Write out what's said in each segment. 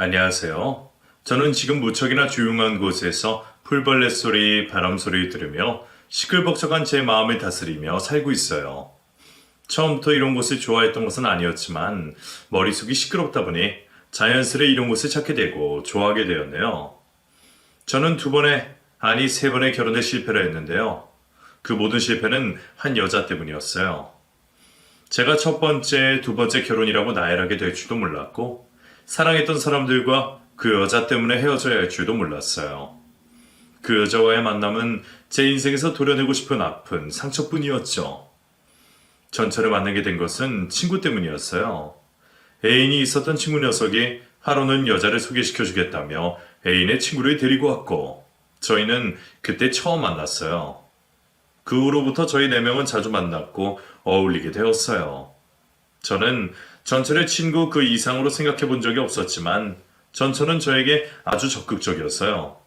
안녕하세요. 저는 지금 무척이나 조용한 곳에서 풀벌레 소리, 바람 소리 들으며 시끌벅적한 제 마음을 다스리며 살고 있어요. 처음부터 이런 곳을 좋아했던 것은 아니었지만 머릿속이 시끄럽다 보니 자연스레 이런 곳을 찾게 되고 좋아하게 되었네요. 저는 세 번의 결혼에 실패를 했는데요. 그 모든 실패는 한 여자 때문이었어요. 제가 첫 번째, 두 번째 결혼이라고 나열하게 될 줄도 몰랐고 사랑했던 사람들과 그 여자 때문에 헤어져야 할 줄도 몰랐어요. 그 여자와의 만남은 제 인생에서 도려내고 싶은 아픈 상처뿐이었죠. 전철을 만나게 된 것은 친구 때문이었어요. 애인이 있었던 친구 녀석이 하루는 여자를 소개시켜주겠다며 애인의 친구를 데리고 왔고 저희는 그때 처음 만났어요. 그 후로부터 저희 네 명은 자주 만났고 어울리게 되었어요. 저는 전철의 친구 그 이상으로 생각해 본 적이 없었지만 전철은 저에게 아주 적극적이었어요.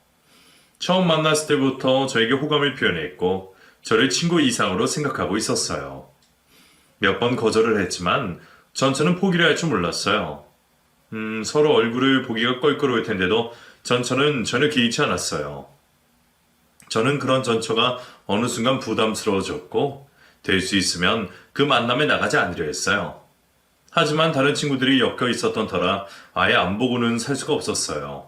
처음 만났을 때부터 저에게 호감을 표현했고 저를 친구 이상으로 생각하고 있었어요. 몇 번 거절을 했지만 전철은 포기를 할 줄 몰랐어요. 서로 얼굴을 보기가 껄끄러울 텐데도 전철은 전혀 개의치 않았어요. 저는 그런 전처가 어느 순간 부담스러워졌고 될 수 있으면 그 만남에 나가지 않으려 했어요. 하지만 다른 친구들이 엮여 있었던 터라 아예 안 보고는 살 수가 없었어요.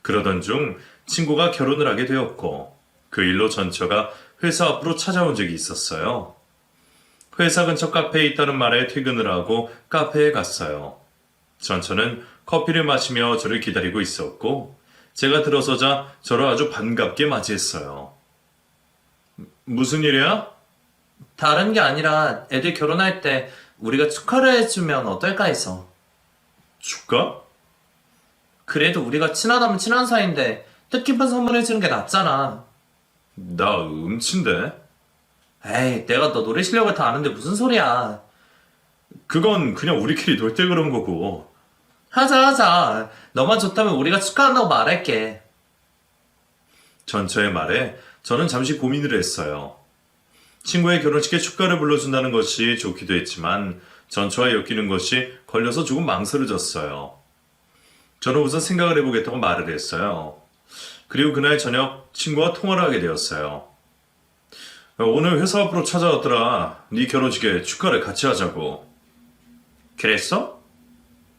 그러던 중 친구가 결혼을 하게 되었고 그 일로 전처가 회사 앞으로 찾아온 적이 있었어요. 회사 근처 카페에 있다는 말에 퇴근을 하고 카페에 갔어요. 전처는 커피를 마시며 저를 기다리고 있었고 제가 들어서자 저를 아주 반갑게 맞이했어요. 무슨 일이야? 다른 게 아니라 애들 결혼할 때 우리가 축하를 해주면 어떨까 해서. 축가? 그래도 우리가 친하다면 친한 사이인데 뜻깊은 선물 해주는 게 낫잖아. 나 음치인데? 에이, 내가 너 노래 실력을 다 아는데 무슨 소리야. 그건 그냥 우리끼리 놀 때 그런 거고. 하자. 너만 좋다면 우리가 축하한다고 말할게. 전처의 말에 저는 잠시 고민을 했어요. 친구의 결혼식에 축가를 불러준다는 것이 좋기도 했지만 전처와 엮이는 것이 걸려서 조금 망설여졌어요. 저는 우선 생각을 해보겠다고 말을 했어요. 그리고 그날 저녁 친구와 통화를 하게 되었어요. 오늘 회사 앞으로 찾아왔더라. 네 결혼식에 축가를 같이 하자고. 그랬어?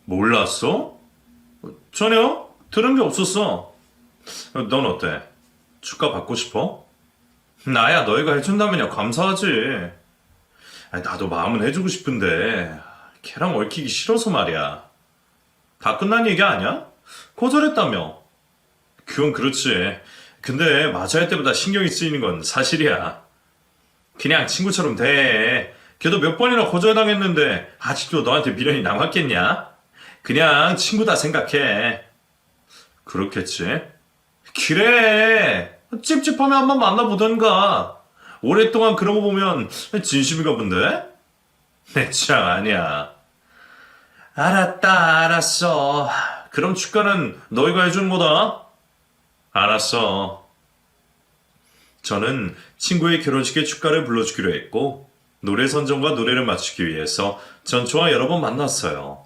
몰랐어? 전혀 들은 게 없었어. 넌 어때? 축가 받고 싶어? 나야 너희가 해준다면야 감사하지. 나도 마음은 해주고 싶은데 걔랑 얽히기 싫어서 말이야. 다 끝난 얘기 아니야? 거절했다며. 그건 그렇지. 근데 맞아 할 때보다 신경이 쓰이는 건 사실이야. 그냥 친구처럼 돼. 걔도 몇 번이나 거절당했는데 아직도 너한테 미련이 남았겠냐? 그냥 친구다 생각해. 그렇겠지. 그래. 찝찝하면 한번 만나보던가. 오랫동안 그러고 보면 진심인가 본데? 내 취향 아니야. 알았어. 그럼 축가는 너희가 해주는 거다. 알았어. 저는 친구의 결혼식에 축가를 불러주기로 했고 노래 선정과 노래를 맞추기 위해서 전처와 여러 번 만났어요.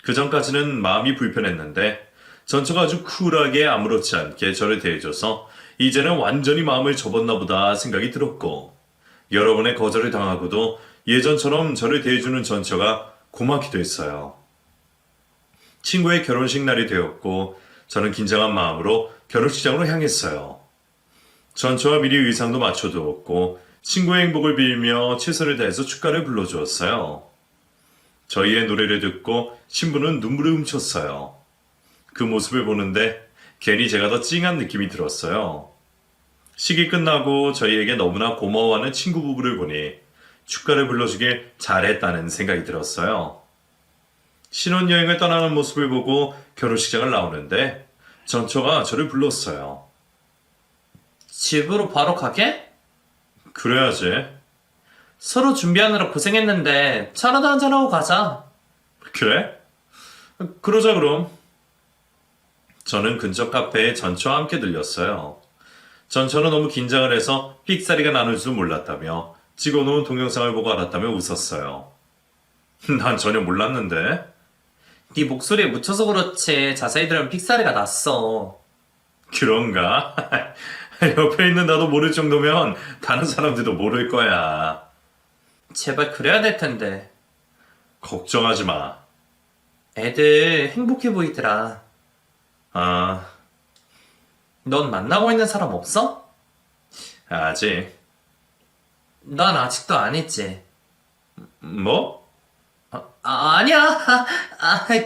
그 전까지는 마음이 불편했는데 전처가 아주 쿨하게 아무렇지 않게 저를 대해줘서 이제는 완전히 마음을 접었나 보다 생각이 들었고 여러 번의 거절을 당하고도 예전처럼 저를 대해주는 전처가 고맙기도 했어요. 친구의 결혼식 날이 되었고 저는 긴장한 마음으로 결혼식장으로 향했어요. 전처와 미리 의상도 맞춰두었고 친구의 행복을 빌며 최선을 다해서 축가를 불러주었어요. 저희의 노래를 듣고 신부는 눈물을 훔쳤어요. 그 모습을 보는데 괜히 제가 더 찡한 느낌이 들었어요. 식이 끝나고 저희에게 너무나 고마워하는 친구 부부를 보니 축가를 불러주길 잘했다는 생각이 들었어요. 신혼여행을 떠나는 모습을 보고 결혼식장을 나오는데 전처가 저를 불렀어요. 집으로 바로 가게? 그래야지. 서로 준비하느라 고생했는데 차라도 한잔하고 가자. 그래? 그러자 그럼. 저는 근처 카페에 전처와 함께 들렸어요. 전처는 너무 긴장을 해서 삑사리가 나는 줄 몰랐다며 찍어놓은 동영상을 보고 알았다며 웃었어요. 난 전혀 몰랐는데. 네 목소리에 묻혀서 그렇지 자세히 들으면 픽사리가 났어. 그런가? 옆에 있는 나도 모를 정도면 다른 사람들도 모를 거야. 제발 그래야 될 텐데. 걱정하지 마. 애들 행복해 보이더라. 아, 넌 만나고 있는 사람 없어? 아직. 난 아직도 안 했지. 뭐? 아니야.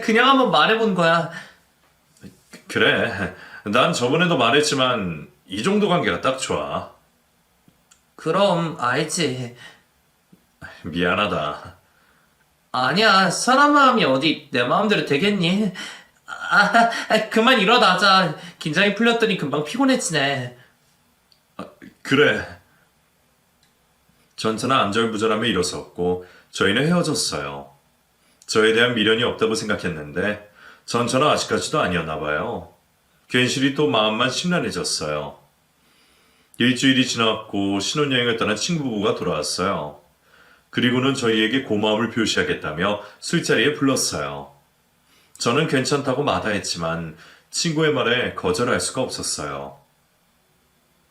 그냥 한번 말해본 거야. 그래. 난 저번에도 말했지만 이 정도 관계가 딱 좋아. 그럼 알지. 미안하다. 아니야. 사람 마음이 어디 내 마음대로 되겠니? 그만 일어나자. 긴장이 풀렸더니 금방 피곤해지네. 그래. 전차는 안절부절하며 일어섰고 저희는 헤어졌어요. 저에 대한 미련이 없다고 생각했는데 전차는 아직까지도 아니었나 봐요. 괜시리 또 마음만 심란해졌어요. 일주일이 지났고 신혼여행을 떠난 친구 부부가 돌아왔어요. 그리고는 저희에게 고마움을 표시하겠다며 술자리에 불렀어요. 저는 괜찮다고 마다했지만 친구의 말에 거절할 수가 없었어요.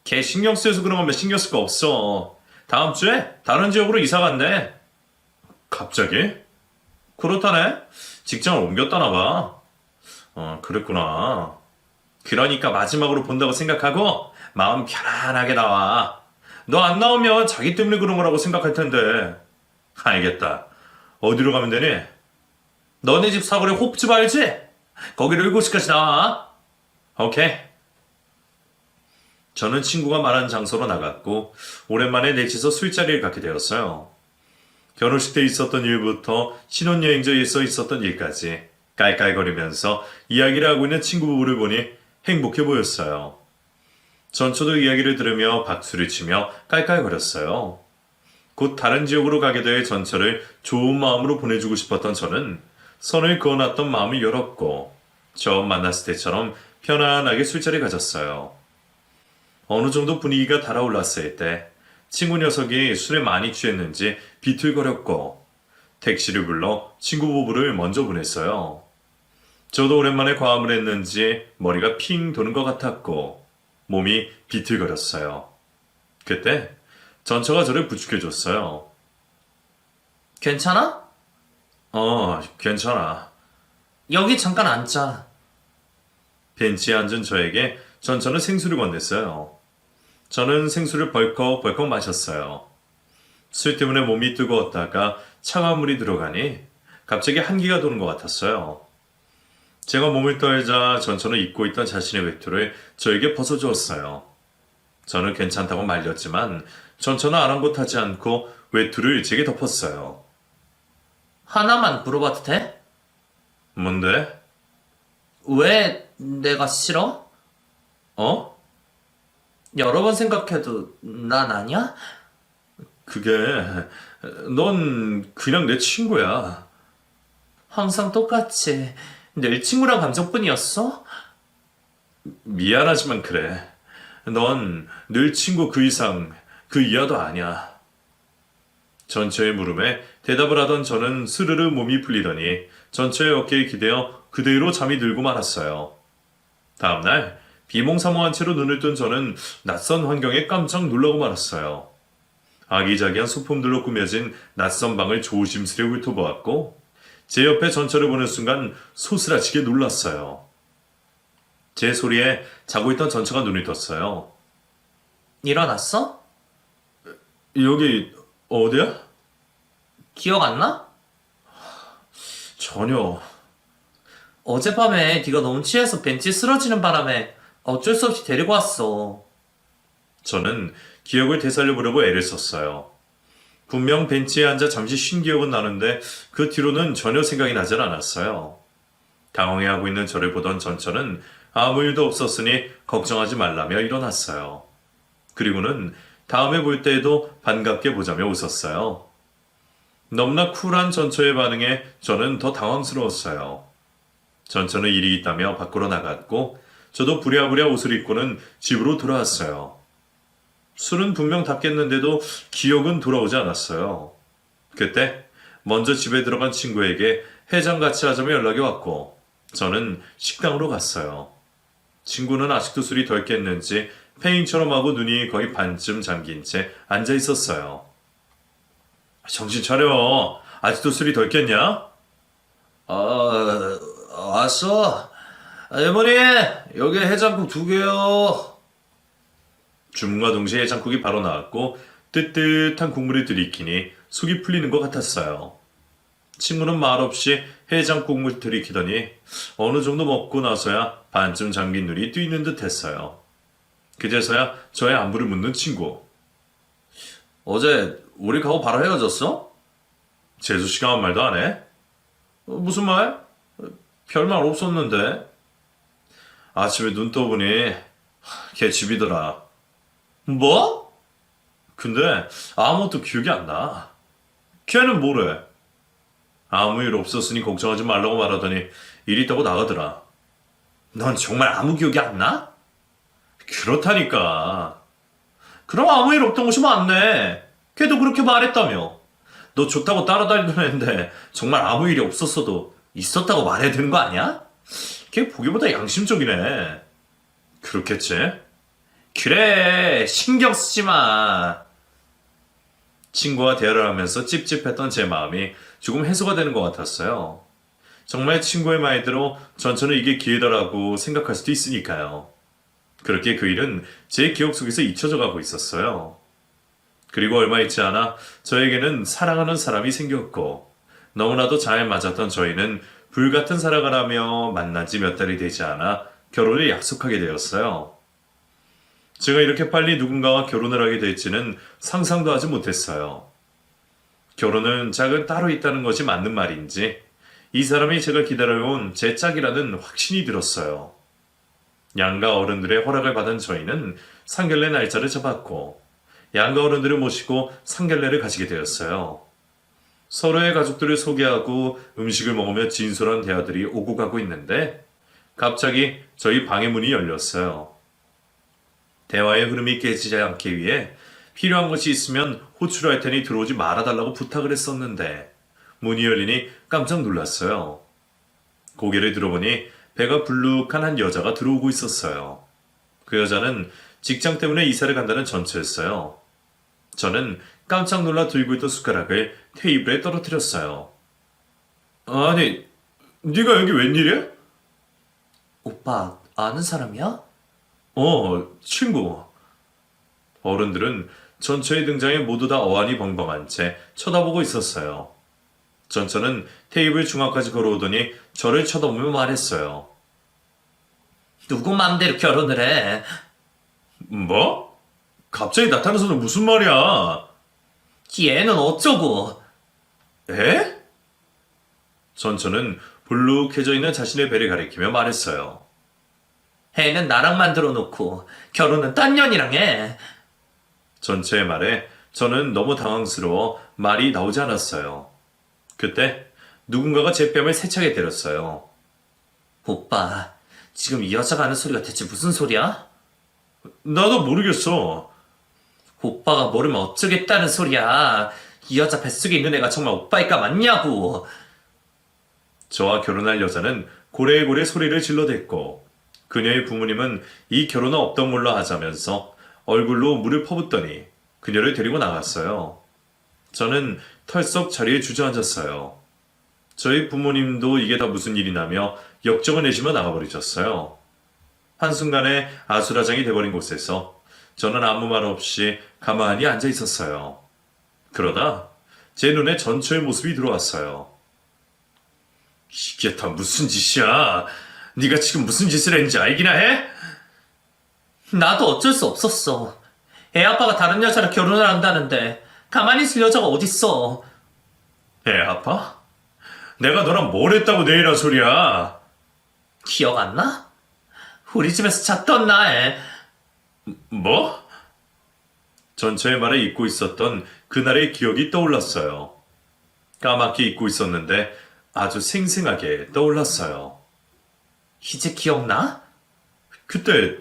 걔 신경 쓰여서 그런 거면 신경 쓸 거 없어. 다음 주에 다른 지역으로 이사 간대. 갑자기? 그렇다네. 직장을 옮겼다나 봐. 그랬구나. 그러니까 마지막으로 본다고 생각하고 마음 편안하게 나와. 너 안 나오면 자기 때문에 그런 거라고 생각할 텐데. 알겠다. 어디로 가면 되니? 너네 집 사거리 호프집 알지? 거기로 7시까지 나와. 오케이. 저는 친구가 말한 장소로 나갔고 오랜만에 넷이서 술자리를 갖게 되었어요. 결혼식 때 있었던 일부터 신혼여행지에서 있었던 일까지 깔깔거리면서 이야기를 하고 있는 친구 부부를 보니 행복해 보였어요. 전초도 이야기를 들으며 박수를 치며 깔깔거렸어요. 곧 다른 지역으로 가게 될 전철을 좋은 마음으로 보내주고 싶었던 저는 선을 그어놨던 마음을 열었고 처음 만났을 때처럼 편안하게 술자리 가졌어요. 어느 정도 분위기가 달아올랐을 때 친구 녀석이 술에 많이 취했는지 비틀거렸고 택시를 불러 친구 부부를 먼저 보냈어요. 저도 오랜만에 과음을 했는지 머리가 핑 도는 것 같았고 몸이 비틀거렸어요. 그때 전처가 저를 부축해줬어요. 괜찮아? 괜찮아. 여기 잠깐 앉자. 벤치에 앉은 저에게 전처는 생수를 건넸어요. 저는 생수를 벌컥벌컥 마셨어요. 술 때문에 몸이 뜨거웠다가 차가운 물이 들어가니 갑자기 한기가 도는 것 같았어요. 제가 몸을 떨자 전처는 입고 있던 자신의 외투를 저에게 벗어주었어요. 저는 괜찮다고 말렸지만 전처는 아랑곳하지 않고 외투를 제게 덮었어요. 하나만 물어봐도 돼? 뭔데? 왜 내가 싫어? 어? 여러 번 생각해도 난 아니야? 그게 넌 그냥 내 친구야. 항상 똑같이 늘 친구랑 감정뿐이었어? 미안하지만 그래. 넌 늘 친구 그 이상 그 이하도 아니야. 전처의 물음에 대답을 하던 저는 스르르 몸이 풀리더니 전처의 어깨에 기대어 그대로 잠이 들고 말았어요. 다음날 비몽사몽한 채로 눈을 뜬 저는 낯선 환경에 깜짝 놀라고 말았어요. 아기자기한 소품들로 꾸며진 낯선 방을 조심스레 훑어보았고 제 옆에 전처를 보는 순간 소스라치게 놀랐어요. 제 소리에 자고 있던 전처가 눈을 떴어요. 일어났어? 여기 어디야? 기억 안 나? 전혀. 어젯밤에 네가 너무 취해서 벤치에 쓰러지는 바람에 어쩔 수 없이 데리고 왔어. 저는 기억을 되살려보려고 애를 썼어요. 분명 벤치에 앉아 잠시 쉰 기억은 나는데 그 뒤로는 전혀 생각이 나질 않았어요. 당황해하고 있는 저를 보던 전처는 아무 일도 없었으니 걱정하지 말라며 일어났어요. 그리고는 다음에 볼 때에도 반갑게 보자며 웃었어요. 너무나 쿨한 전처의 반응에 저는 더 당황스러웠어요. 전처는 일이 있다며 밖으로 나갔고 저도 부랴부랴 옷을 입고는 집으로 돌아왔어요. 술은 분명 닦였는데도 기억은 돌아오지 않았어요. 그때 먼저 집에 들어간 친구에게 해장 같이 하자며 연락이 왔고 저는 식당으로 갔어요. 친구는 아직도 술이 덜 깼는지 페인처럼 하고 눈이 거의 반쯤 잠긴 채 앉아 있었어요. 정신 차려. 아직도 술이 덜 깼냐? 왔어. 어머니, 여기 해장국 2개요. 주문과 동시에 해장국이 바로 나왔고 뜨뜻한 국물을 들이키니 속이 풀리는 것 같았어요. 친구는 말없이 해장국물 들이키더니 어느 정도 먹고 나서야 반쯤 잠긴 눈이 뜨이는 듯 했어요. 그제서야 저의 안부를 묻는 친구. 어제 우리 가고 바로 헤어졌어? 재수 씨가 아무 말도 안 해? 무슨 말? 별말 없었는데. 아침에 눈 떠보니 걔 집이더라. 뭐? 근데 아무것도 기억이 안 나. 걔는 뭐래? 아무 일 없었으니 걱정하지 말라고 말하더니 일 있다고 나가더라. 넌 정말 아무 기억이 안 나? 그렇다니까. 그럼 아무 일 없던 것이 맞네. 걔도 그렇게 말했다며. 너 좋다고 따라다니던 애인데 정말 아무 일이 없었어도 있었다고 말해야 되는 거 아니야? 걔 보기보다 양심적이네. 그렇겠지? 그래, 신경 쓰지 마. 친구와 대화를 하면서 찝찝했던 제 마음이 조금 해소가 되는 것 같았어요. 정말 친구의 말대로 전처는 이게 기회다라고 생각할 수도 있으니까요. 그렇게 그 일은 제 기억 속에서 잊혀져 가고 있었어요. 그리고 얼마 있지 않아 저에게는 사랑하는 사람이 생겼고 너무나도 잘 맞았던 저희는 불같은 사랑을 하며 만난 지 몇 달이 되지 않아 결혼을 약속하게 되었어요. 제가 이렇게 빨리 누군가와 결혼을 하게 될지는 상상도 하지 못했어요. 결혼은 짝은 따로 있다는 것이 맞는 말인지 이 사람이 제가 기다려온 제 짝이라는 확신이 들었어요. 양가 어른들의 허락을 받은 저희는 상견례 날짜를 잡았고 양가 어른들을 모시고 상견례를 가지게 되었어요. 서로의 가족들을 소개하고 음식을 먹으며 진솔한 대화들이 오고 가고 있는데 갑자기 저희 방의 문이 열렸어요. 대화의 흐름이 깨지지 않기 위해 필요한 것이 있으면 호출할 테니 들어오지 말아달라고 부탁을 했었는데 문이 열리니 깜짝 놀랐어요. 고개를 들어보니 배가 불룩한 한 여자가 들어오고 있었어요. 그 여자는 직장 때문에 이사를 간다는 전처였어요. 저는 깜짝 놀라 들고 있던 숟가락을 테이블에 떨어뜨렸어요. 아니, 네가 여기 웬일이야? 오빠, 아는 사람이야? 친구. 어른들은 전처의 등장에 모두 다 어안이 벙벙한 채 쳐다보고 있었어요. 전처는 테이블 중앙까지 걸어오더니 저를 쳐다보며 말했어요. 누구 맘대로 결혼을 해? 뭐? 갑자기 나타나서는 무슨 말이야? 얘는 어쩌고? 에? 전처는 불룩해져 있는 자신의 배를 가리키며 말했어요. 애는 나랑 만들어 놓고 결혼은 딴 년이랑 해. 전체의 말에 저는 너무 당황스러워 말이 나오지 않았어요. 그때 누군가가 제 뺨을 세차게 때렸어요. 오빠, 지금 이 여자가 하는 소리가 대체 무슨 소리야? 나도 모르겠어. 오빠가 모르면 어쩌겠다는 소리야. 이 여자 뱃속에 있는 애가 정말 오빠일까 맞냐고. 저와 결혼할 여자는 고래고래 소리를 질러댔고 그녀의 부모님은 이 결혼은 없던 걸로 하자면서 얼굴로 물을 퍼붓더니 그녀를 데리고 나갔어요. 저는 털썩 자리에 주저앉았어요. 저희 부모님도 이게 다 무슨 일이냐며 역정을 내시며 나가버리셨어요. 한순간에 아수라장이 돼버린 곳에서 저는 아무 말 없이 가만히 앉아 있었어요. 그러다 제 눈에 전처의 모습이 들어왔어요. 이게 다 무슨 짓이야? 네가 지금 무슨 짓을 했는지 알기나 해? 나도 어쩔 수 없었어. 애 아빠가 다른 여자랑 결혼을 한다는데 가만히 있을 여자가 어딨어. 애 아파? 내가 너랑 뭘 했다고 내일한 소리야? 기억 안 나? 우리 집에서 잤던 날. 뭐? 전처의 말에 잊고 있었던 그날의 기억이 떠올랐어요. 까맣게 잊고 있었는데 아주 생생하게 떠올랐어요. 이제 기억나? 그때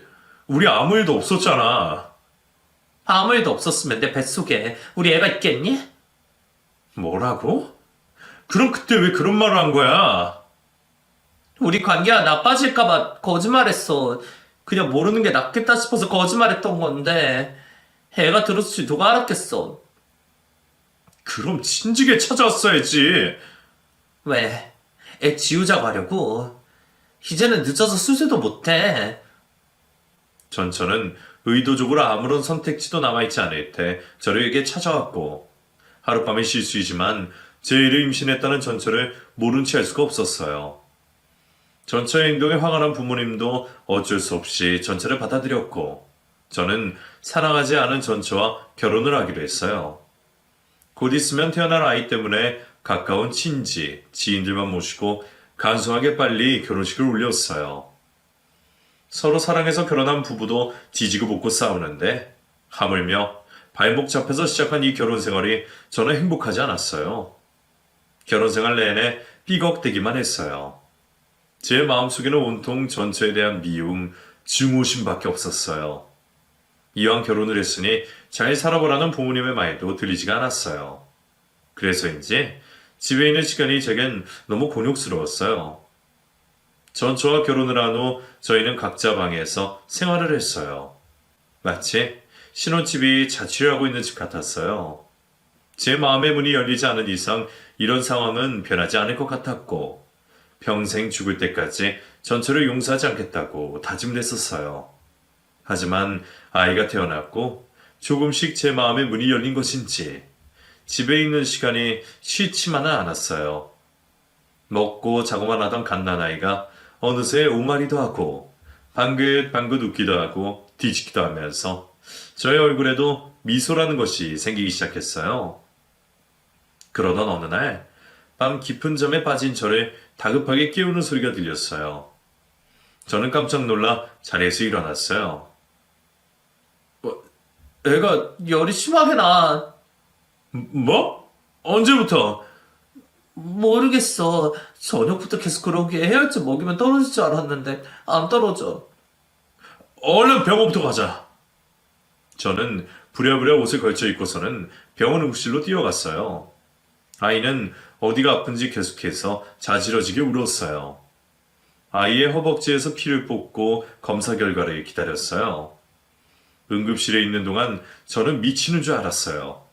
우리 아무 일도 없었잖아. 아무 일도 없었으면 내 뱃속에 우리 애가 있겠니? 뭐라고? 그럼 그때 왜 그런 말을 한 거야? 우리 관계가 나빠질까봐 거짓말했어. 그냥 모르는 게 낫겠다 싶어서 거짓말했던 건데 애가 들었을지 누가 알았겠어. 그럼 진즉에 찾아왔어야지. 왜? 애 지우자고 하려고? 이제는 늦어서 수세도 못해. 전처는 의도적으로 아무런 선택지도 남아있지 않을 때 저에게 찾아왔고, 하룻밤의 실수이지만 제 일을 임신했다는 전처를 모른 채 할 수가 없었어요. 전처의 행동에 화가 난 부모님도 어쩔 수 없이 전처를 받아들였고, 저는 사랑하지 않은 전처와 결혼을 하기로 했어요. 곧 있으면 태어날 아이 때문에 가까운 친지, 지인들만 모시고 간소하게 빨리 결혼식을 올렸어요. 서로 사랑해서 결혼한 부부도 지지고 볶고 싸우는데 하물며 발목 잡혀서 시작한 이 결혼 생활이 저는 행복하지 않았어요. 결혼 생활 내내 삐걱대기만 했어요. 제 마음속에는 온통 전처에 대한 미움, 증오심밖에 없었어요. 이왕 결혼을 했으니 잘 살아보라는 부모님의 말도 들리지가 않았어요. 그래서인지 집에 있는 시간이 제겐 너무 곤욕스러웠어요. 전처와 결혼을 한 후 저희는 각자 방에서 생활을 했어요. 마치 신혼집이 자취를 하고 있는 집 같았어요. 제 마음의 문이 열리지 않은 이상 이런 상황은 변하지 않을 것 같았고, 평생 죽을 때까지 전처를 용서하지 않겠다고 다짐했었어요. 하지만 아이가 태어났고 조금씩 제 마음의 문이 열린 것인지 집에 있는 시간이 싫지만은 않았어요. 먹고 자고만 하던 갓난아이가 어느새 오마리도 하고 방긋방긋 웃기도 하고 뒤집기도 하면서 저의 얼굴에도 미소라는 것이 생기기 시작했어요. 그러던 어느 날 밤 깊은 잠에 빠진 저를 다급하게 깨우는 소리가 들렸어요. 저는 깜짝 놀라 자리에서 일어났어요. 애가 열이 심하게 나. 뭐? 언제부터? 모르겠어. 저녁부터 계속 그러게 해열제 먹이면 떨어질 줄 알았는데 안 떨어져. 얼른 병원부터 가자. 저는 부랴부랴 옷을 걸쳐 입고서는 병원 응급실로 뛰어갔어요. 아이는 어디가 아픈지 계속해서 자지러지게 울었어요. 아이의 허벅지에서 피를 뽑고 검사 결과를 기다렸어요. 응급실에 있는 동안 저는 미치는 줄 알았어요.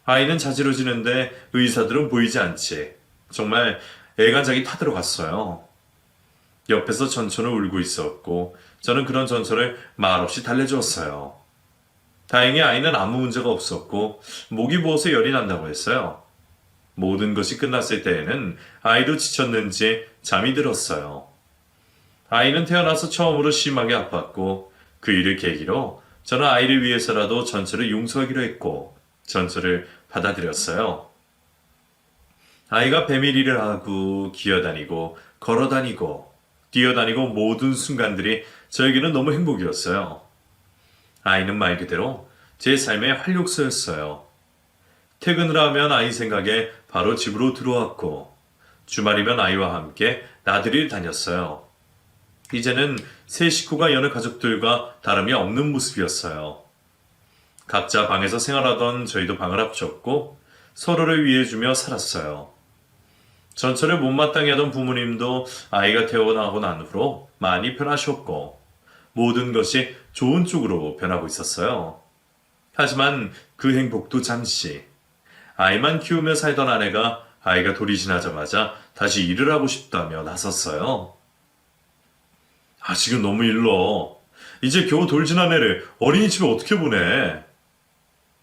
아이는 자지러지는데 의사들은 보이지 않지. 정말 애간장이 타들어갔어요. 옆에서 전처는 울고 있었고 저는 그런 전처를 말없이 달래주었어요. 다행히 아이는 아무 문제가 없었고 목이 부어서 열이 난다고 했어요. 모든 것이 끝났을 때에는 아이도 지쳤는지 잠이 들었어요. 아이는 태어나서 처음으로 심하게 아팠고 그 일을 계기로 저는 아이를 위해서라도 전처를 용서하기로 했고 전처를 받아들였어요. 아이가 배밀이를 하고 기어다니고 걸어다니고 뛰어다니고 모든 순간들이 저에게는 너무 행복이었어요. 아이는 말 그대로 제 삶의 활력소였어요. 퇴근을 하면 아이 생각에 바로 집으로 들어왔고 주말이면 아이와 함께 나들이를 다녔어요. 이제는 새 식구가 여느 가족들과 다름이 없는 모습이었어요. 각자 방에서 생활하던 저희도 방을 합쳤고 서로를 위해주며 살았어요. 전처를 못마땅해 하던 부모님도 아이가 태어나고 난 후로 많이 편하셨고 모든 것이 좋은 쪽으로 변하고 있었어요. 하지만 그 행복도 잠시. 아이만 키우며 살던 아내가 아이가 돌이 지나자마자 다시 일을 하고 싶다며 나섰어요. 아직은 너무 일러. 이제 겨우 돌 지난 애를 어린이집에 어떻게 보내?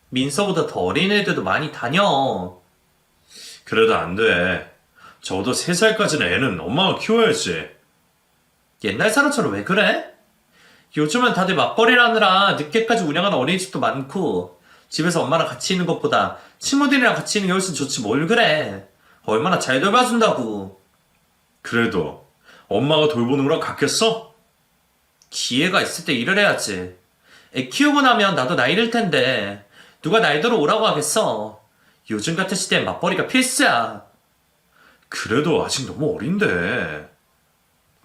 민서보다 더 어린 애들도 많이 다녀. 그래도 안 돼. 적어도 3살까지는 애는 엄마가 키워야지. 옛날 사람처럼 왜 그래? 요즘은 다들 맞벌이를 하느라 늦게까지 운영하는 어린이집도 많고 집에서 엄마랑 같이 있는 것보다 친구들이랑 같이 있는 게 훨씬 좋지 뭘 그래. 얼마나 잘 돌봐준다고. 그래도 엄마가 돌보는 거랑 같겠어? 기회가 있을 때 일을 해야지. 애 키우고 나면 나도 나이 들 텐데 누가 나이대로 오라고 하겠어. 요즘 같은 시대엔 맞벌이가 필수야. 그래도 아직 너무 어린데.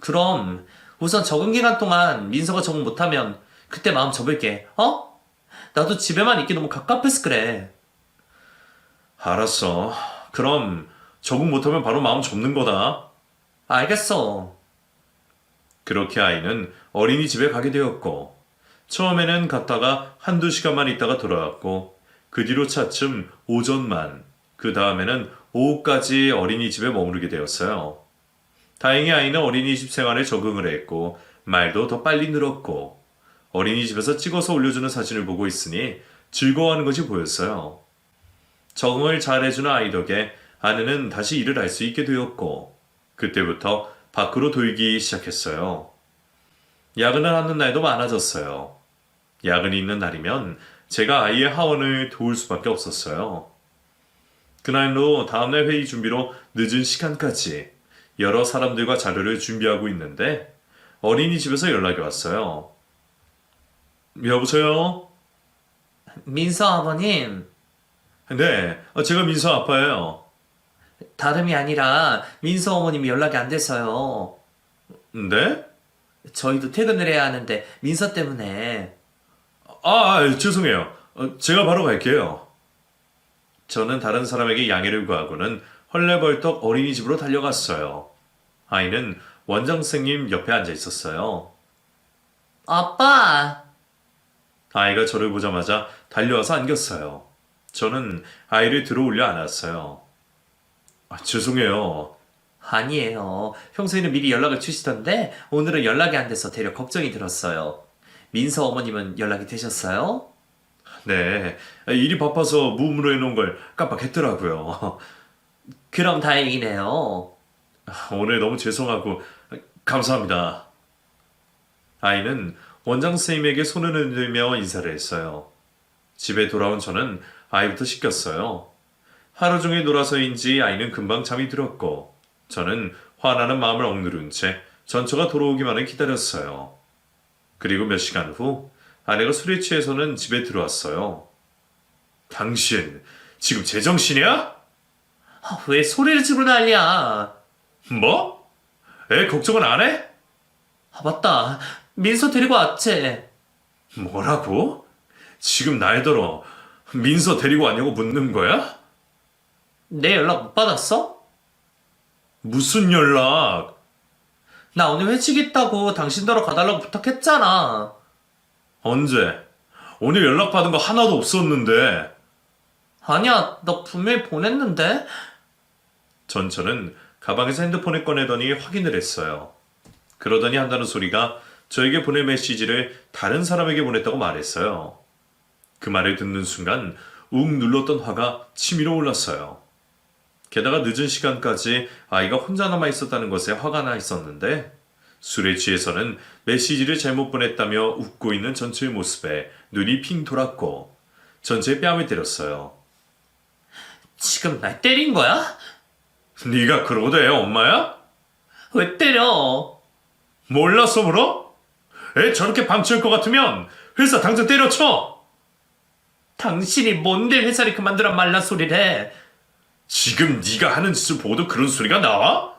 그럼 우선 적응 기간 동안 민서가 적응 못하면 그때 마음 접을게. 어? 나도 집에만 있기 너무 갑갑해서 그래. 알았어. 그럼 적응 못하면 바로 마음 접는 거다. 알겠어. 그렇게 아이는 어린이집에 가게 되었고, 처음에는 갔다가 한두 시간만 있다가 돌아왔고, 그 뒤로 차츰 오전만, 그 다음에는 오후까지 어린이집에 머무르게 되었어요. 다행히 아이는 어린이집 생활에 적응을 했고, 말도 더 빨리 늘었고, 어린이집에서 찍어서 올려주는 사진을 보고 있으니 즐거워하는 것이 보였어요. 적응을 잘 해주는 아이 덕에 아내는 다시 일을 할 수 있게 되었고, 그때부터 밖으로 돌기 시작했어요. 야근을 하는 날도 많아졌어요. 야근이 있는 날이면 제가 아이의 하원을 도울 수밖에 없었어요. 그날로 다음날 회의 준비로 늦은 시간까지 여러 사람들과 자료를 준비하고 있는데 어린이집에서 연락이 왔어요. 여보세요? 민서 아버님, 네, 제가 민서 아빠예요. 다름이 아니라 민서 어머님이 연락이 안 돼서요. 네? 저희도 퇴근을 해야 하는데 민서 때문에. 죄송해요. 제가 바로 갈게요. 저는 다른 사람에게 양해를 구하고는 헐레벌떡 어린이집으로 달려갔어요. 아이는 원장 선생님 옆에 앉아 있었어요. 아빠! 아이가 저를 보자마자 달려와서 안겼어요. 저는 아이를 들어올려 안았어요. 죄송해요. 아니에요. 평소에는 미리 연락을 주시던데 오늘은 연락이 안 돼서 되려 걱정이 들었어요. 민서 어머님은 연락이 되셨어요? 네, 일이 바빠서 무음으로 해놓은 걸 깜빡했더라고요. 그럼 다행이네요. 오늘 너무 죄송하고 감사합니다. 아이는 원장 선생님에게 손을 흔들며 인사를 했어요. 집에 돌아온 저는 아이부터 씻겼어요. 하루 종일 놀아서인지 아이는 금방 잠이 들었고 저는 화나는 마음을 억누른 채 전처가 돌아오기만을 기다렸어요. 그리고 몇 시간 후 아내가 술에 취해서는 집에 들어왔어요. 당신 지금 제정신이야? 왜 소리를 지르고 난리야? 뭐? 애 걱정은 안 해? 맞다. 민서 데리고 왔지. 뭐라고? 지금 날더러 민서 데리고 왔냐고 묻는 거야? 내 연락 못 받았어? 무슨 연락? 나 오늘 회식 있다고 당신더러 가달라고 부탁했잖아. 언제? 오늘 연락받은 거 하나도 없었는데. 아니야, 나 분명히 보냈는데? 전철은 가방에서 핸드폰을 꺼내더니 확인을 했어요. 그러더니 한다는 소리가 저에게 보낸 메시지를 다른 사람에게 보냈다고 말했어요. 그 말을 듣는 순간 욱 눌렀던 화가 치밀어 올랐어요. 게다가 늦은 시간까지 아이가 혼자 남아 있었다는 것에 화가 나 있었는데 술에 취해서는 메시지를 잘못 보냈다며 웃고 있는 전체의 모습에 눈이 핑 돌았고 전체의 뺨을 때렸어요. 지금 날 때린 거야? 네가 그러고도 애 엄마야? 왜 때려? 몰라서 물어? 애 저렇게 방치할 것 같으면 회사 당장 때려쳐! 당신이 뭔데 회사를 그만두란 말란 소리를 해? 지금 네가 하는 짓을 보고도 그런 소리가 나와?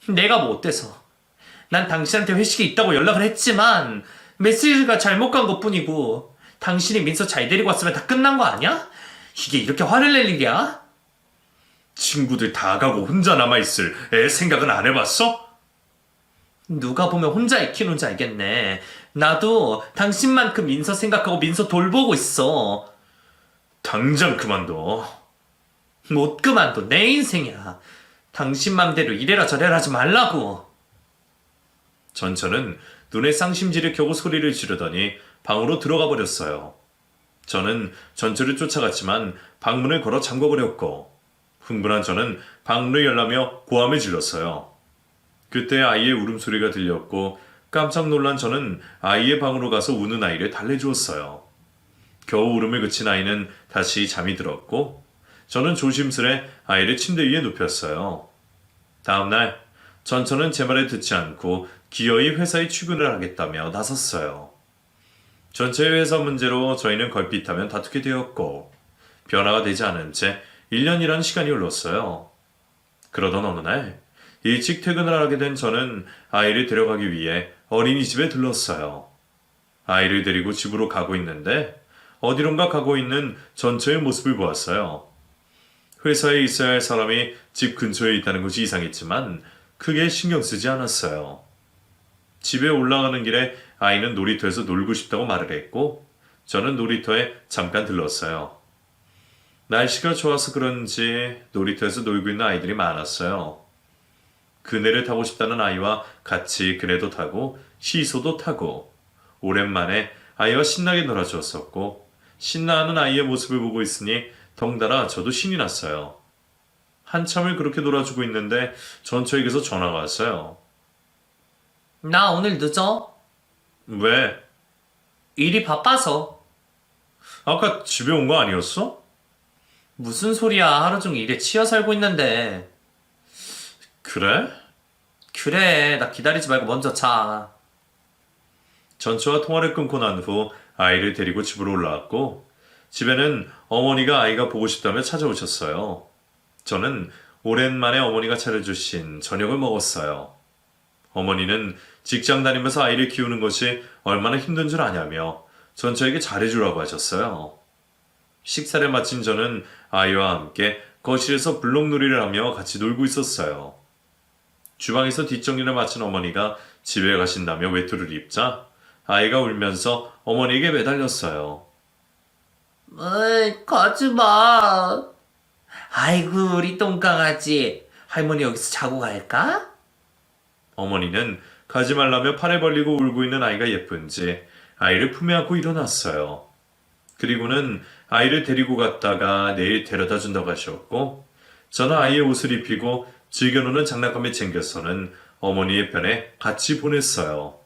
내가 뭐 어때서? 난 당신한테 회식이 있다고 연락을 했지만 메시지가 잘못 간 것뿐이고 당신이 민서 잘 데리고 왔으면 다 끝난 거 아니야? 이게 이렇게 화를 낼 일이야? 친구들 다 가고 혼자 남아있을 애 생각은 안 해봤어? 누가 보면 혼자 익히는 줄 알겠네. 나도 당신만큼 민서 생각하고 민서 돌보고 있어. 당장 그만둬. 못 그만둬. 내 인생이야. 당신 맘대로 이래라 저래라 하지 말라고. 전처는 눈에 쌍심지를 켜고 소리를 지르더니 방으로 들어가 버렸어요. 저는 전처를 쫓아갔지만 방문을 걸어 잠궈버렸고 흥분한 저는 방문을 열라며 고함을 질렀어요. 그때 아이의 울음소리가 들렸고 깜짝 놀란 저는 아이의 방으로 가서 우는 아이를 달래주었어요. 겨우 울음을 그친 아이는 다시 잠이 들었고 저는 조심스레 아이를 침대 위에 눕혔어요. 다음날 전처는 제 말을 듣지 않고 기어이 회사에 출근을 하겠다며 나섰어요. 전체의 회사 문제로 저희는 걸핏하면 다투게 되었고 변화가 되지 않은 채 1년이라는 시간이 흘렀어요. 그러던 어느 날 일찍 퇴근을 하게 된 저는 아이를 데려가기 위해 어린이집에 들렀어요. 아이를 데리고 집으로 가고 있는데 어디론가 가고 있는 전처의 모습을 보았어요. 회사에 있어야 할 사람이 집 근처에 있다는 것이 이상했지만 크게 신경 쓰지 않았어요. 집에 올라가는 길에 아이는 놀이터에서 놀고 싶다고 말을 했고 저는 놀이터에 잠깐 들렀어요. 날씨가 좋아서 그런지 놀이터에서 놀고 있는 아이들이 많았어요. 그네를 타고 싶다는 아이와 같이 그네도 타고 시소도 타고 오랜만에 아이와 신나게 놀아주었었고 신나하는 아이의 모습을 보고 있으니 덩달아 저도 신이 났어요. 한참을 그렇게 놀아주고 있는데 전처에게서 전화가 왔어요. 나 오늘 늦어. 왜? 일이 바빠서. 아까 집에 온 거 아니었어? 무슨 소리야. 하루 종일 일에 치여 살고 있는데. 그래? 그래. 나 기다리지 말고 먼저 자. 전처와 통화를 끊고 난 후 아이를 데리고 집으로 올라왔고 집에는 어머니가 아이가 보고 싶다며 찾아오셨어요. 저는 오랜만에 어머니가 차려주신 저녁을 먹었어요. 어머니는 직장 다니면서 아이를 키우는 것이 얼마나 힘든 줄 아냐며 전처에게 잘해주라고 하셨어요. 식사를 마친 저는 아이와 함께 거실에서 블록놀이를 하며 같이 놀고 있었어요. 주방에서 뒷정리를 마친 어머니가 집에 가신다며 외투를 입자 아이가 울면서 어머니에게 매달렸어요. 어이, 가지 마. 아이고, 우리 똥강아지. 할머니 여기서 자고 갈까? 어머니는 가지 말라며 팔을 벌리고 울고 있는 아이가 예쁜지 아이를 품에 안고 일어났어요. 그리고는 아이를 데리고 갔다가 내일 데려다 준다고 하셨고 저는 아이의 옷을 입히고 즐겨노는 장난감을 챙겨서는 어머니의 편에 같이 보냈어요.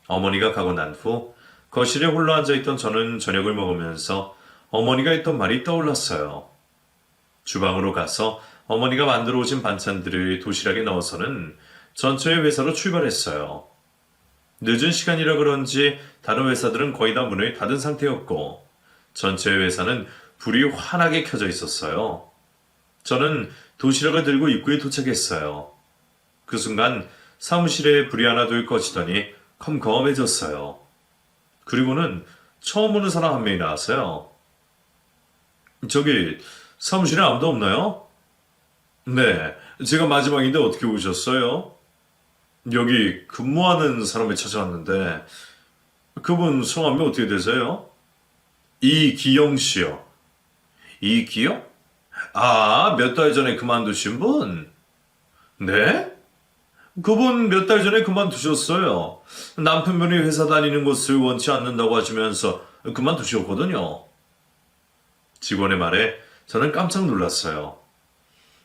어머니가 가고 난 후 거실에 홀로 앉아있던 저는 저녁을 먹으면서 어머니가 했던 말이 떠올랐어요. 주방으로 가서 어머니가 만들어 오신 반찬들을 도시락에 넣어서는 전처의 회사로 출발했어요. 늦은 시간이라 그런지 다른 회사들은 거의 다 문을 닫은 상태였고 전처의 회사는 불이 환하게 켜져 있었어요. 저는 도시락을 들고 입구에 도착했어요. 그 순간 사무실에 불이 하나 둘 꺼지더니 컴컴해졌어요. 그리고는 처음 오는 사람 한 명이 나왔어요. 저기 사무실에 아무도 없나요? 네, 제가 마지막인데 어떻게 오셨어요? 여기 근무하는 사람을 찾아왔는데 그분 성함이 어떻게 되세요? 이기영 씨요. 이기영? 아, 몇 달 전에 그만두신 분? 네? 그분 몇 달 전에 그만두셨어요. 남편분이 회사 다니는 것을 원치 않는다고 하시면서 그만두셨거든요. 직원의 말에 저는 깜짝 놀랐어요.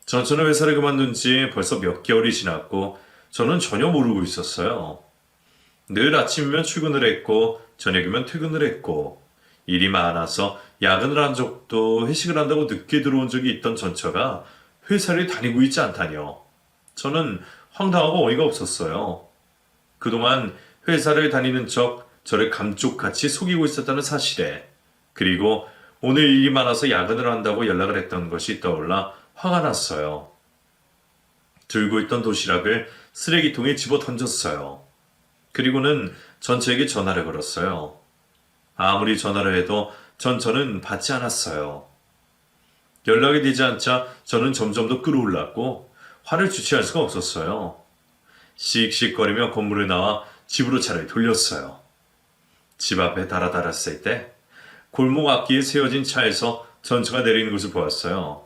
전처는 회사를 그만둔 지 벌써 몇 개월이 지났고 저는 전혀 모르고 있었어요. 늘 아침이면 출근을 했고 저녁이면 퇴근을 했고 일이 많아서 야근을 한 적도 회식을 한다고 늦게 들어온 적이 있던 전처가 회사를 다니고 있지 않다니요. 저는 황당하고 어이가 없었어요. 그동안 회사를 다니는 척 저를 감쪽같이 속이고 있었다는 사실에 그리고 오늘 일이 많아서 야근을 한다고 연락을 했던 것이 떠올라 화가 났어요. 들고 있던 도시락을 쓰레기통에 집어 던졌어요. 그리고는 전처에게 전화를 걸었어요. 아무리 전화를 해도 전처는 받지 않았어요. 연락이 되지 않자 저는 점점 더 끌어올랐고 화를 주체할 수가 없었어요. 씩씩거리며 건물을 나와 집으로 차를 돌렸어요. 집 앞에 달아달았을 때 골목 앞뒤에 세워진 차에서 전처가 내리는 것을 보았어요.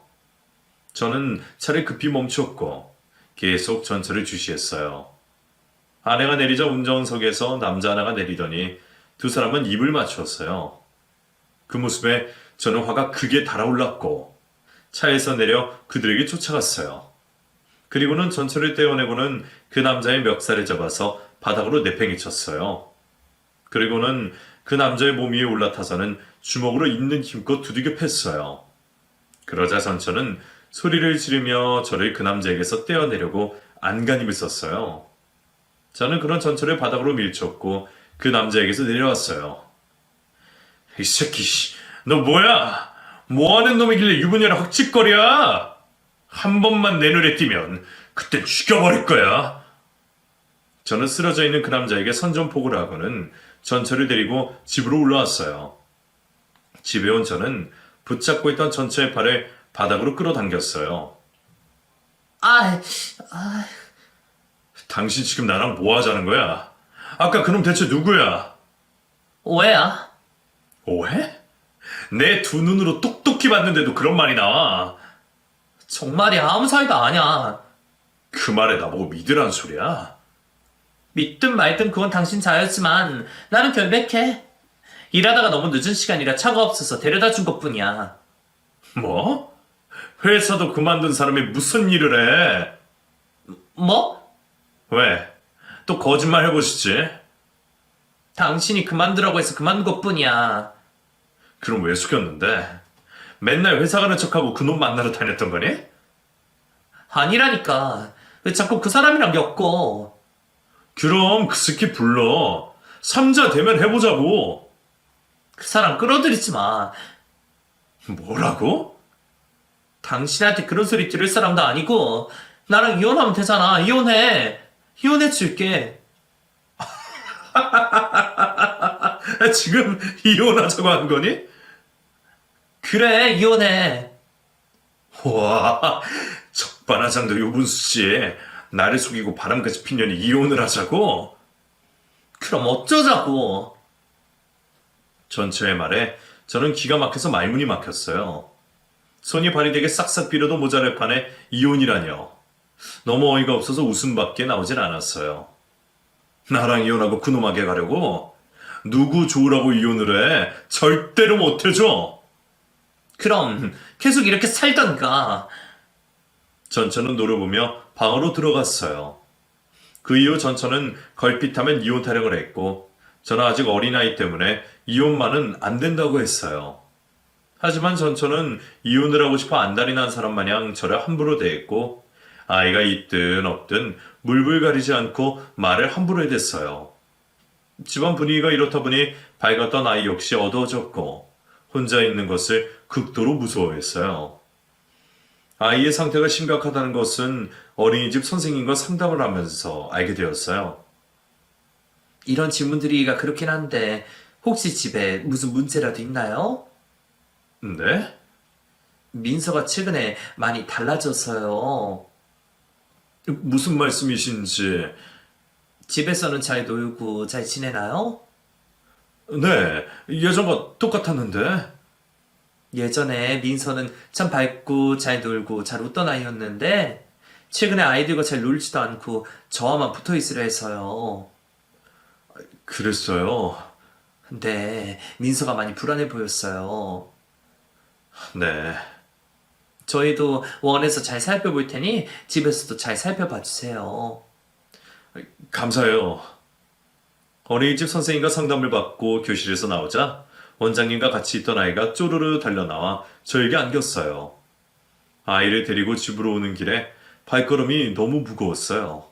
저는 차를 급히 멈췄고 계속 전처를 주시했어요. 아내가 내리자 운전석에서 남자 하나가 내리더니 두 사람은 입을 맞추었어요. 그 모습에 저는 화가 크게 달아올랐고 차에서 내려 그들에게 쫓아갔어요. 그리고는 전처를 떼어내고는 그 남자의 멱살을 잡아서 바닥으로 내팽개쳤어요. 그리고는 그 남자의 몸 위에 올라타서는 주먹으로 있는 힘껏 두들겨 팼어요. 그러자 전처는 소리를 지르며 저를 그 남자에게서 떼어내려고 안간힘을 썼어요. 저는 그런 전처를 바닥으로 밀쳤고 그 남자에게서 내려왔어요. 이 새끼, 너 뭐야? 뭐하는 놈이길래 유부녀를 헉짓거려? 한 번만 내 눈에 띄면 그땐 죽여버릴 거야. 저는 쓰러져 있는 그 남자에게 선전포고를 하고는 전처를 데리고 집으로 올라왔어요. 집에 온 저는 붙잡고 있던 전처의 팔을 바닥으로 끌어당겼어요. 아, 당신 지금 나랑 뭐 하자는 거야? 아까 그놈 대체 누구야? 오해야? 오해? 내 두 눈으로 똑똑히 봤는데도 그런 말이 나와. 정말이야. 아무 사이도 아니야. 그 말에 나보고 믿으란 소리야? 믿든 말든 그건 당신 자유지만 나는 결백해. 일하다가 너무 늦은 시간이라 차가 없어서 데려다 준 것뿐이야. 뭐? 회사도 그만둔 사람이 무슨 일을 해? 뭐? 왜? 또 거짓말 해보시지? 당신이 그만두라고 해서 그만둔 것뿐이야. 그럼 왜 속였는데? 맨날 회사 가는 척하고 그놈 만나러 다녔던 거니? 아니라니까. 왜 자꾸 그 사람이랑 엮어? 그럼 그 새끼 불러. 삼자 대면 해보자고. 그 사람 끌어들이지 마. 뭐라고? 당신한테 그런 소리 들을 사람도 아니고 나랑 이혼하면 되잖아. 이혼해. 이혼해 줄게. 지금 이혼하자고 한 거니? 그래, 이혼해. 와, 적반하장도 요분수 씨. 나를 속이고 바람까지 핀 년이 이혼을 하자고? 그럼 어쩌자고. 전처의 말에 저는 기가 막혀서 말문이 막혔어요. 손이 발이 되게 싹싹 비려도 모자랄 판에 이혼이라뇨. 너무 어이가 없어서 웃음밖에 나오질 않았어요. 나랑 이혼하고 그놈하게 가려고? 누구 좋으라고 이혼을 해? 절대로 못 해줘! 그럼 계속 이렇게 살던가. 전처는 노려보며 방으로 들어갔어요. 그 이후 전처는 걸핏하면 이혼 타령을 했고, 저는 아직 어린아이 때문에 이혼만은 안 된다고 했어요. 하지만 전처는 이혼을 하고 싶어 안달이 난 사람 마냥 저를 함부로 대했고, 아이가 있든 없든 물불 가리지 않고 말을 함부로 해댔어요. 집안 분위기가 이렇다 보니 밝았던 아이 역시 어두워졌고, 혼자 있는 것을 극도로 무서워했어요. 아이의 상태가 심각하다는 것은 어린이집 선생님과 상담을 하면서 알게 되었어요. 이런 질문드리기가 그렇긴 한데 혹시 집에 무슨 문제라도 있나요? 네? 민서가 최근에 많이 달라졌어요. 무슨 말씀이신지. 집에서는 잘 놀고 잘 지내나요? 네, 예전과 똑같았는데. 예전에 민서는 참 밝고 잘 놀고 잘 웃던 아이였는데 최근에 아이들과 잘 놀지도 않고 저와만 붙어 있으려 해서요. 그랬어요. 근데 민서가 많이 불안해 보였어요. 네. 저희도 원에서 잘 살펴볼 테니 집에서도 잘 살펴봐 주세요. 감사해요. 어린이집 선생님과 상담을 받고 교실에서 나오자 원장님과 같이 있던 아이가 쪼르르 달려나와 저에게 안겼어요. 아이를 데리고 집으로 오는 길에 발걸음이 너무 무거웠어요.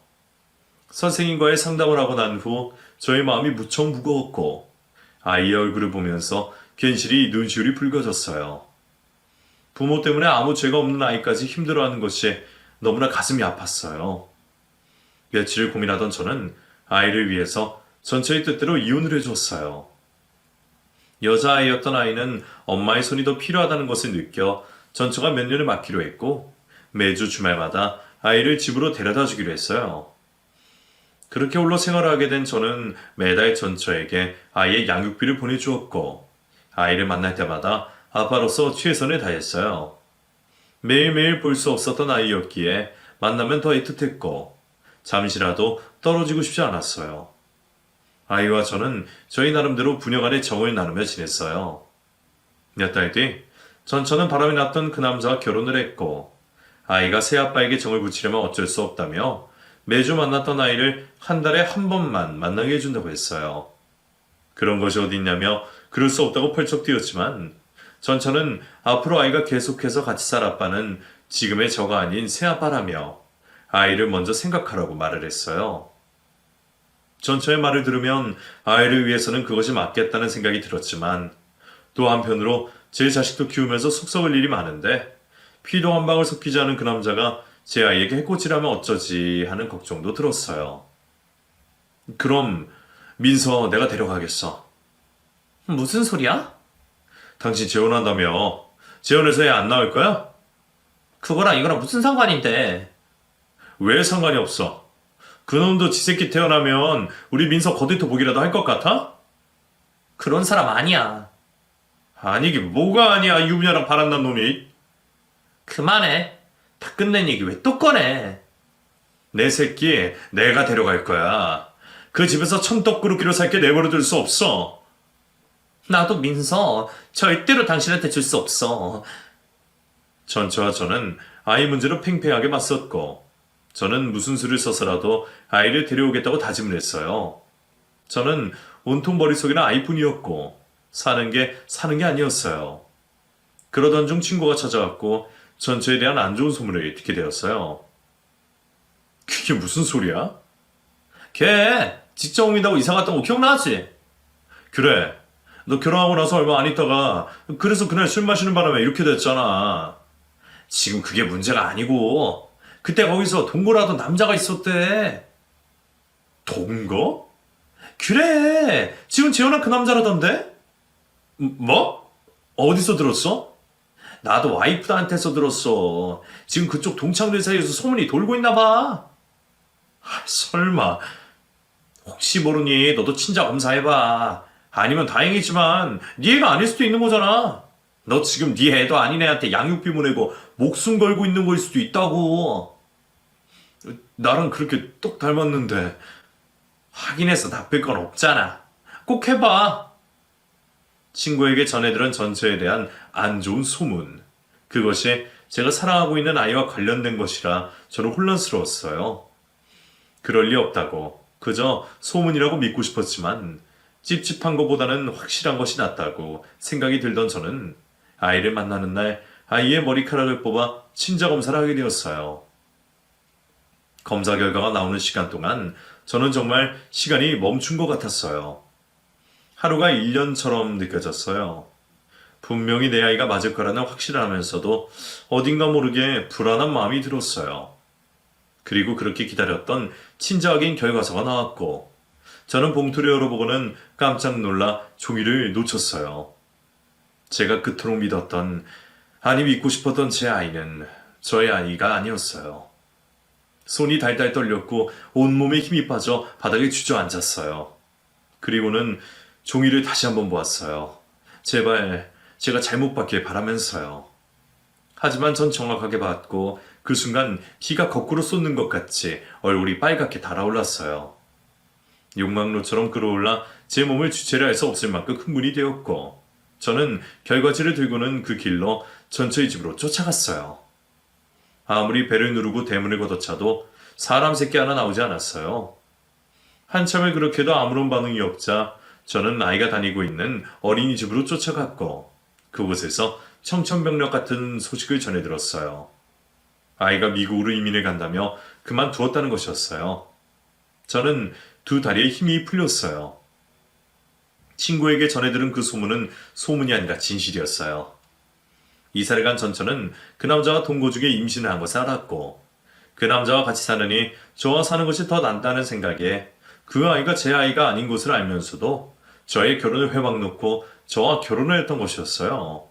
선생님과의 상담을 하고 난 후 저의 마음이 무척 무거웠고 아이의 얼굴을 보면서 괜시리 눈시울이 붉어졌어요. 부모 때문에 아무 죄가 없는 아이까지 힘들어하는 것이 너무나 가슴이 아팠어요. 며칠 고민하던 저는 아이를 위해서 전처의 뜻대로 이혼을 해줬어요. 여자아이였던 아이는 엄마의 손이 더 필요하다는 것을 느껴 전처가 몇 년을 맡기로 했고 매주 주말마다 아이를 집으로 데려다 주기로 했어요. 그렇게 홀로 생활을 하게 된 저는 매달 전처에게 아이의 양육비를 보내주었고 아이를 만날 때마다 아빠로서 최선을 다했어요. 매일매일 볼 수 없었던 아이였기에 만나면 더 애틋했고 잠시라도 떨어지고 싶지 않았어요. 아이와 저는 저희 나름대로 부녀 간의 정을 나누며 지냈어요. 몇 달 뒤 전처는 바람이 났던 그 남자와 결혼을 했고 아이가 새아빠에게 정을 붙이려면 어쩔 수 없다며 매주 만났던 아이를 한 달에 한 번만 만나게 해준다고 했어요. 그런 것이 어딨냐며 그럴 수 없다고 펄쩍 뛰었지만 전처는 앞으로 아이가 계속해서 같이 살 아빠는 지금의 저가 아닌 새아빠라며 아이를 먼저 생각하라고 말을 했어요. 전처의 말을 들으면 아이를 위해서는 그것이 맞겠다는 생각이 들었지만 또 한편으로 제 자식도 키우면서 속 썩을 일이 많은데 피도 한 방울 섞이지 않은 그 남자가 제 아이에게 해코지라면 어쩌지 하는 걱정도 들었어요. 그럼 민서 내가 데려가겠어. 무슨 소리야? 당신 재혼한다며. 재혼해서 애 안 나올 거야? 그거랑 이거랑 무슨 상관인데? 왜 상관이 없어? 그놈도 지 새끼 태어나면 우리 민서 거들떠 보기라도 할 것 같아? 그런 사람 아니야. 아니 이게 뭐가 아니야 유부녀랑 바람난 놈이. 그만해. 다 끝낸 얘기 왜 또 꺼내? 내 새끼 내가 데려갈 거야. 그 집에서 천떡그릇기로 살게 내버려둘 수 없어. 나도 민서 절대로 당신한테 줄 수 없어. 전처와 저는 아이 문제로 팽팽하게 맞섰고 저는 무슨 수를 써서라도 아이를 데려오겠다고 다짐을 했어요. 저는 온통 머릿속에는 아이뿐이었고 사는 게 아니었어요. 그러던 중 친구가 찾아왔고 전처에 대한 안 좋은 소문을 듣게 되었어요. 그게 무슨 소리야? 걔 직장 옮긴다고 이사 갔던 거 기억나지? 그래. 너 결혼하고 나서 얼마 안 있다가 그래서 그날 술 마시는 바람에 이렇게 됐잖아. 지금 그게 문제가 아니고 그때 거기서 동거라던 남자가 있었대. 동거? 그래. 지금 재혼한 그 남자라던데? 뭐? 어디서 들었어? 나도 와이프한테서 들었어. 지금 그쪽 동창들 사이에서 소문이 돌고 있나 봐. 설마. 혹시 모르니 너도 친자 검사해봐. 아니면 다행이지만 네 애가 아닐 수도 있는 거잖아. 너 지금 네 애도 아닌 애한테 양육비 보내고 목숨 걸고 있는 거일 수도 있다고. 나랑 그렇게 똑 닮았는데. 확인해서 나쁠 건 없잖아. 꼭 해봐. 친구에게 전해들은 전처에 대한 안 좋은 소문. 그것이 제가 사랑하고 있는 아이와 관련된 것이라 저는 혼란스러웠어요. 그럴 리 없다고. 그저 소문이라고 믿고 싶었지만 찝찝한 것보다는 확실한 것이 낫다고 생각이 들던 저는 아이를 만나는 날 아이의 머리카락을 뽑아 친자 검사를 하게 되었어요. 검사 결과가 나오는 시간 동안 저는 정말 시간이 멈춘 것 같았어요. 하루가 1년처럼 느껴졌어요. 분명히 내 아이가 맞을 거라는 확신하면서도 어딘가 모르게 불안한 마음이 들었어요. 그리고 그렇게 기다렸던 친자 확인 결과서가 나왔고 저는 봉투를 열어보고는 깜짝 놀라 종이를 놓쳤어요. 제가 그토록 믿었던, 아니 믿고 싶었던 제 아이는 저의 아이가 아니었어요. 손이 달달 떨렸고 온몸에 힘이 빠져 바닥에 주저앉았어요. 그리고는 종이를 다시 한번 보았어요. 제발 제가 잘못 받길 바라면서요. 하지만 전 정확하게 봤고 그 순간 피가 거꾸로 쏟는 것 같이 얼굴이 빨갛게 달아올랐어요. 용광로처럼 끌어올라 제 몸을 주체를 할 수 없을 만큼 흥분이 되었고 저는 결과지를 들고는 그 길로 전처의 집으로 쫓아갔어요. 아무리 배를 누르고 대문을 걷어차도 사람 새끼 하나 나오지 않았어요. 한참을 그렇게도 아무런 반응이 없자 저는 아이가 다니고 있는 어린이집으로 쫓아갔고 그곳에서 청천벽력 같은 소식을 전해 들었어요. 아이가 미국으로 이민을 간다며 그만두었다는 것이었어요. 저는 두 다리에 힘이 풀렸어요. 친구에게 전해들은 그 소문은 소문이 아니라 진실이었어요. 이사를 간 전처는 그 남자와 동거 중에 임신을 한 것을 알았고 그 남자와 같이 사느니 저와 사는 것이 더 낫다는 생각에 그 아이가 제 아이가 아닌 것을 알면서도 저의 결혼을 회박놓고 저와 결혼을 했던 것이었어요.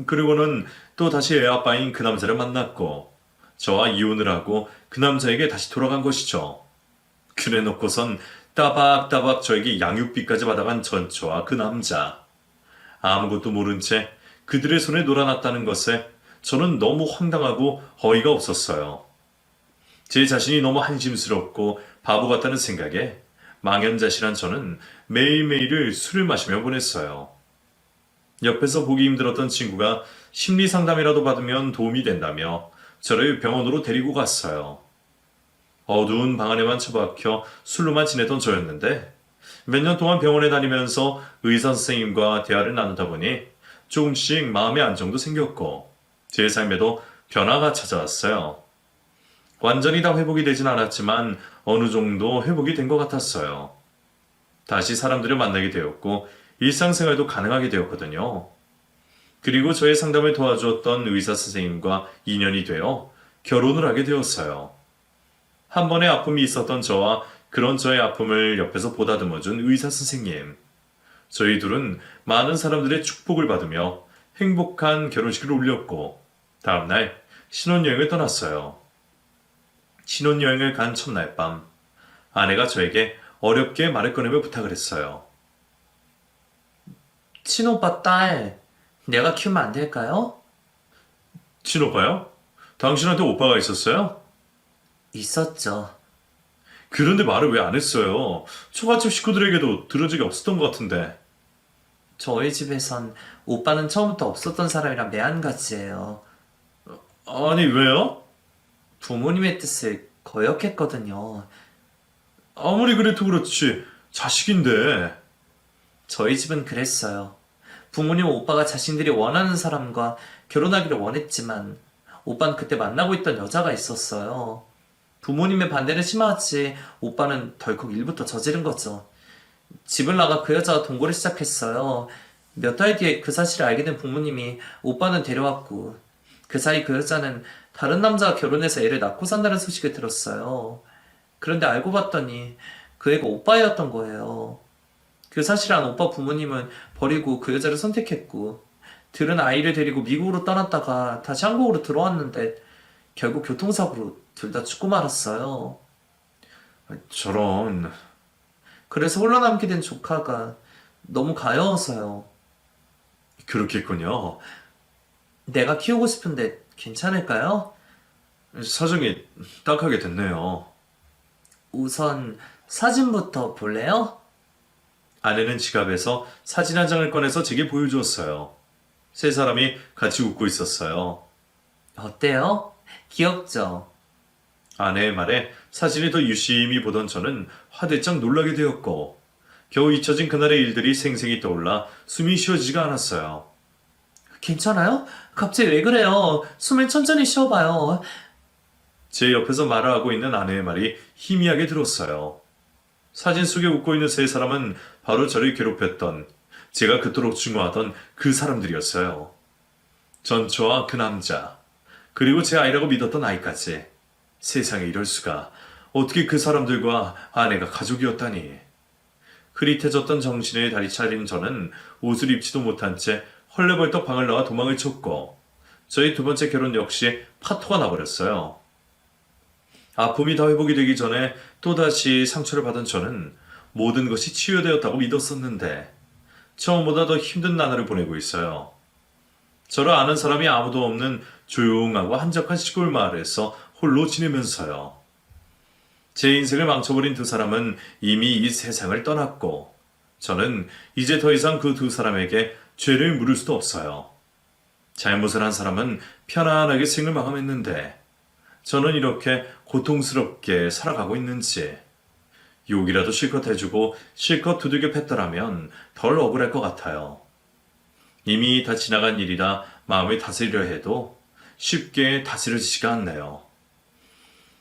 그리고는 또 다시 애 아빠인 그 남자를 만났고 저와 이혼을 하고 그 남자에게 다시 돌아간 것이죠. 그래 놓고선 따박따박 저에게 양육비까지 받아간 전처와 그 남자. 아무것도 모른 채 그들의 손에 놀아났다는 것에 저는 너무 황당하고 어이가 없었어요. 제 자신이 너무 한심스럽고 바보 같다는 생각에 망연자실한 저는 매일매일을 술을 마시며 보냈어요. 옆에서 보기 힘들었던 친구가 심리 상담이라도 받으면 도움이 된다며 저를 병원으로 데리고 갔어요. 어두운 방 안에만 처박혀 술로만 지내던 저였는데 몇 년 동안 병원에 다니면서 의사 선생님과 대화를 나누다 보니 조금씩 마음의 안정도 생겼고 제 삶에도 변화가 찾아왔어요. 완전히 다 회복이 되진 않았지만 어느 정도 회복이 된 것 같았어요. 다시 사람들을 만나게 되었고 일상생활도 가능하게 되었거든요. 그리고 저의 상담을 도와주었던 의사 선생님과 인연이 되어 결혼을 하게 되었어요. 한 번의 아픔이 있었던 저와 그런 저의 아픔을 옆에서 보다듬어준 의사 선생님. 저희 둘은 많은 사람들의 축복을 받으며 행복한 결혼식을 올렸고 다음날 신혼여행을 떠났어요. 신혼여행을 간 첫날 밤, 아내가 저에게 어렵게 말을 꺼내며 부탁을 했어요. 친오빠 딸, 내가 키우면 안 될까요? 친오빠요? 당신한테 오빠가 있었어요? 있었죠. 그런데 말을 왜 안 했어요? 초가집 식구들에게도 들은 적이 없었던 것 같은데. 저희 집에선 오빠는 처음부터 없었던 사람이랑 매한가지예요. 아니, 왜요? 부모님의 뜻을 거역했거든요. 아무리 그래도 그렇지. 자식인데. 저희 집은 그랬어요. 부모님은 오빠가 자신들이 원하는 사람과 결혼하기를 원했지만 오빠는 그때 만나고 있던 여자가 있었어요. 부모님의 반대는 심하지 오빠는 덜컥 일부터 저지른 거죠. 집을 나가 그 여자와 동거를 시작했어요. 몇 달 뒤에 그 사실을 알게 된 부모님이 오빠는 데려왔고 그 사이 그 여자는 다른 남자와 결혼해서 애를 낳고 산다는 소식을 들었어요. 그런데 알고 봤더니 그 애가 오빠였던 거예요. 그 사실을 안 오빠 부모님은 버리고 그 여자를 선택했고 들은 아이를 데리고 미국으로 떠났다가 다시 한국으로 들어왔는데 결국 교통사고로 둘 다 죽고 말았어요. 저런. 그래서 홀로 남게 된 조카가 너무 가여워서요. 그렇겠군요. 내가 키우고 싶은데 괜찮을까요? 사정이 딱하게 됐네요. 우선 사진부터 볼래요? 아내는 지갑에서 사진 한 장을 꺼내서 제게 보여주었어요. 세 사람이 같이 웃고 있었어요. 어때요? 귀엽죠? 아내의 말에 사진이 더 유심히 보던 저는 화들짝 놀라게 되었고 겨우 잊혀진 그날의 일들이 생생히 떠올라 숨이 쉬어지지가 않았어요. 괜찮아요? 갑자기 왜 그래요? 숨을 천천히 쉬어봐요. 제 옆에서 말을 하고 있는 아내의 말이 희미하게 들었어요. 사진 속에 웃고 있는 세 사람은 바로 저를 괴롭혔던, 제가 그토록 증오하던 그 사람들이었어요. 전처와 그 남자, 그리고 제 아이라고 믿었던 아이까지. 세상에 이럴 수가. 어떻게 그 사람들과 아내가 가족이었다니. 흐릿해졌던 정신을 다리 차린 저는 옷을 입지도 못한 채 헐레벌떡 방을 나와 도망을 쳤고 저희 두 번째 결혼 역시 파토가 나버렸어요. 아픔이 다 회복이 되기 전에 또다시 상처를 받은 저는 모든 것이 치유되었다고 믿었었는데 처음보다 더 힘든 나날을 보내고 있어요. 저를 아는 사람이 아무도 없는 조용하고 한적한 시골 마을에서 홀로 지내면서요. 제 인생을 망쳐버린 두 사람은 이미 이 세상을 떠났고 저는 이제 더 이상 그 두 사람에게 죄를 물을 수도 없어요. 잘못을 한 사람은 편안하게 생을 마감했는데 저는 이렇게 고통스럽게 살아가고 있는지 욕이라도 실컷 해주고 실컷 두들겨 팼더라면 덜 억울할 것 같아요. 이미 다 지나간 일이라 마음을 다스리려 해도 쉽게 다스려지지가 않네요.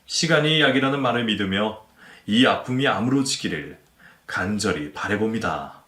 시간이 약이라는 말을 믿으며 이 아픔이 아물어지기를 간절히 바라봅니다.